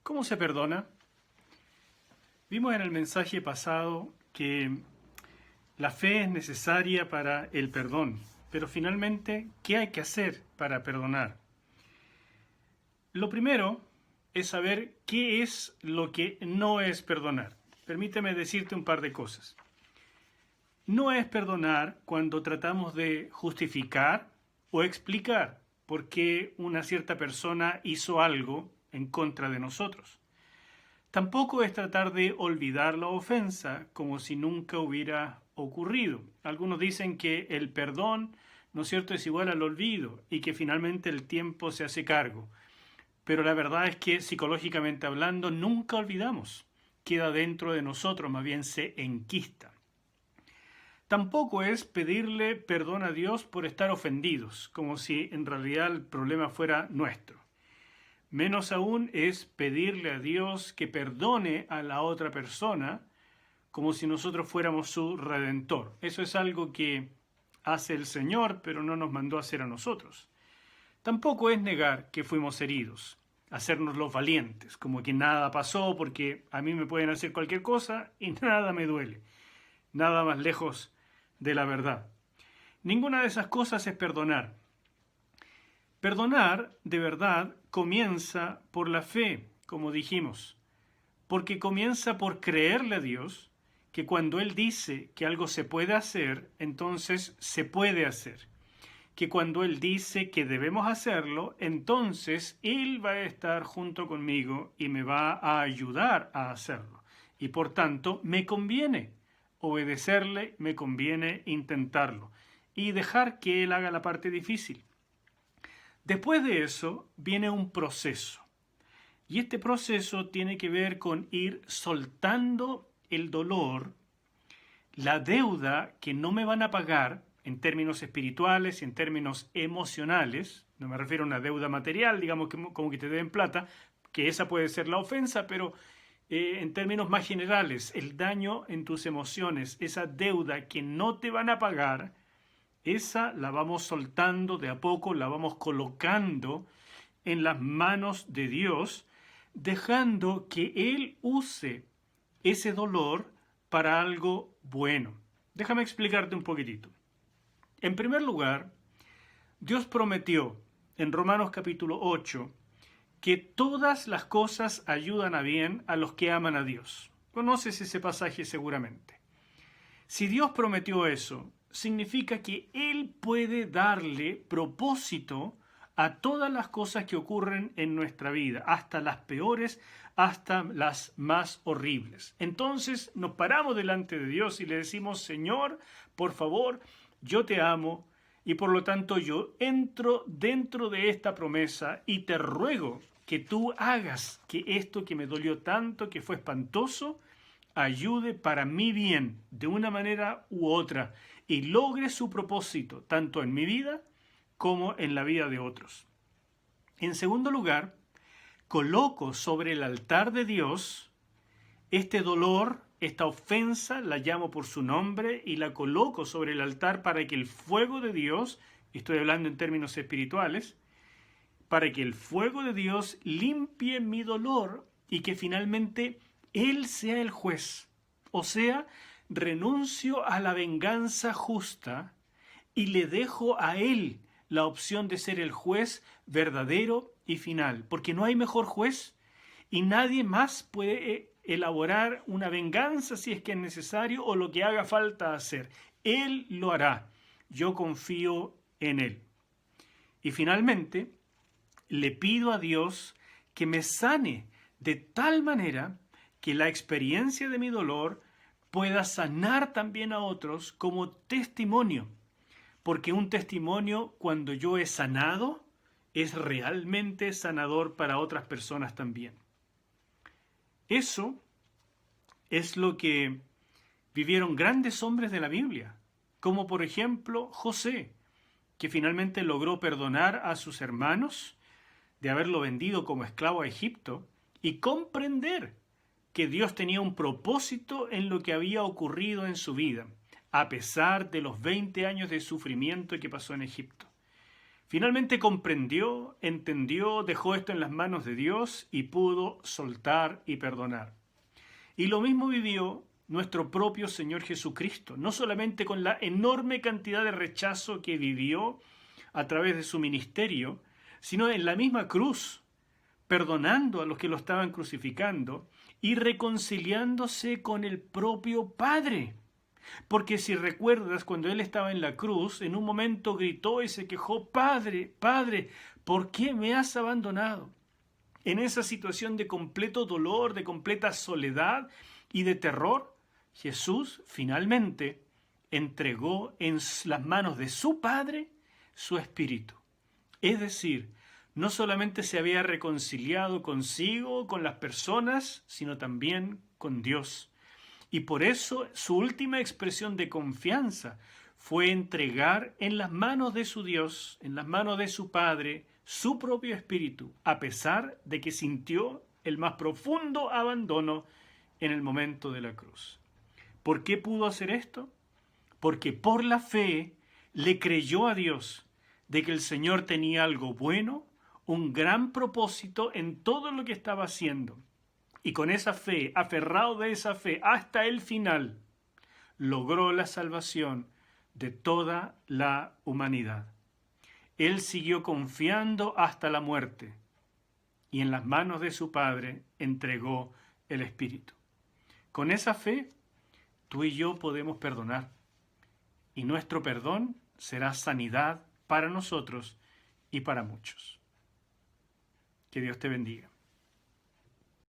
¿Cómo se perdona? Vimos en el mensaje pasado que la fe es necesaria para el perdón, pero finalmente, ¿qué hay que hacer para perdonar? Lo primero es saber qué es lo que no es perdonar. Permíteme decirte un par de cosas. No es perdonar cuando tratamos de justificar o explicar por qué una cierta persona hizo algo en contra de nosotros. Tampoco es tratar de olvidar la ofensa como si nunca hubiera ocurrido. Algunos dicen que el perdón, ¿no es cierto?, es igual al olvido y que finalmente el tiempo se hace cargo. Pero la verdad es que psicológicamente hablando nunca olvidamos. Queda dentro de nosotros, más bien se enquista. Tampoco es pedirle perdón a Dios por estar ofendidos, como si en realidad el problema fuera nuestro. Menos aún es pedirle a Dios que perdone a la otra persona como si nosotros fuéramos su redentor. Eso es algo que hace el Señor, pero no nos mandó a hacer a nosotros. Tampoco es negar que fuimos heridos, hacernos los valientes, como que nada pasó porque a mí me pueden hacer cualquier cosa y nada me duele. Nada más lejos de la verdad. Ninguna de esas cosas es perdonar. Perdonar, de verdad, comienza por la fe, como dijimos, porque comienza por creerle a Dios que cuando Él dice que algo se puede hacer, entonces se puede hacer. Que cuando Él dice que debemos hacerlo, entonces Él va a estar junto conmigo y me va a ayudar a hacerlo. Y por tanto, me conviene obedecerle, me conviene intentarlo y dejar que Él haga la parte difícil. Después de eso viene un proceso. Y este proceso tiene que ver con ir soltando el dolor, la deuda que no me van a pagar en términos espirituales y en términos emocionales. No me refiero a una deuda material, digamos como que te deben plata, que esa puede ser la ofensa, pero en términos más generales, el daño en tus emociones, esa deuda que no te van a pagar, esa la vamos soltando de a poco, la vamos colocando en las manos de Dios, dejando que Él use ese dolor para algo bueno. Déjame explicarte un poquitito. En primer lugar, Dios prometió en Romanos capítulo 8 que todas las cosas ayudan a bien a los que aman a Dios. Conoces ese pasaje seguramente. Si Dios prometió eso, significa que Él puede darle propósito a todas las cosas que ocurren en nuestra vida, hasta las peores, hasta las más horribles. Entonces nos paramos delante de Dios y le decimos, Señor, por favor, yo te amo y por lo tanto yo entro dentro de esta promesa y te ruego que tú hagas que esto que me dolió tanto, que fue espantoso, ayude para mi bien de una manera u otra y logre su propósito tanto en mi vida como en la vida de otros. En segundo lugar, coloco sobre el altar de Dios este dolor, esta ofensa, la llamo por su nombre y la coloco sobre el altar para que el fuego de Dios, estoy hablando en términos espirituales, para que el fuego de Dios limpie mi dolor y que finalmente Él sea el juez. O sea, renuncio a la venganza justa y le dejo a Él la opción de ser el juez verdadero y final, porque no hay mejor juez y nadie más puede elaborar una venganza si es que es necesario o lo que haga falta hacer. Él lo hará. Yo confío en Él. Y finalmente, le pido a Dios que me sane de tal manera que la experiencia de mi dolor pueda sanar también a otros como testimonio. Porque un testimonio, cuando yo he sanado, es realmente sanador para otras personas también. Eso es lo que vivieron grandes hombres de la Biblia, como por ejemplo José, que finalmente logró perdonar a sus hermanos de haberlo vendido como esclavo a Egipto y comprender que Dios tenía un propósito en lo que había ocurrido en su vida, a pesar de los 20 años de sufrimiento que pasó en Egipto. Finalmente comprendió, entendió, dejó esto en las manos de Dios y pudo soltar y perdonar. Y lo mismo vivió nuestro propio Señor Jesucristo, no solamente con la enorme cantidad de rechazo que vivió a través de su ministerio, sino en la misma cruz, perdonando a los que lo estaban crucificando y reconciliándose con el propio Padre. Porque si recuerdas, cuando él estaba en la cruz, en un momento gritó y se quejó: Padre, Padre, ¿por qué me has abandonado? En esa situación de completo dolor, de completa soledad y de terror, Jesús finalmente entregó en las manos de su Padre su espíritu. Es decir, no solamente se había reconciliado consigo, con las personas, sino también con Dios. Y por eso su última expresión de confianza fue entregar en las manos de su Dios, en las manos de su Padre, su propio espíritu, a pesar de que sintió el más profundo abandono en el momento de la cruz. ¿Por qué pudo hacer esto? Porque por la fe le creyó a Dios de que el Señor tenía algo bueno, un gran propósito en todo lo que estaba haciendo. Y con esa fe, aferrado de esa fe hasta el final, logró la salvación de toda la humanidad. Él siguió confiando hasta la muerte y en las manos de su Padre entregó el Espíritu. Con esa fe, tú y yo podemos perdonar, y nuestro perdón será sanidad para nosotros y para muchos. Que Dios te bendiga.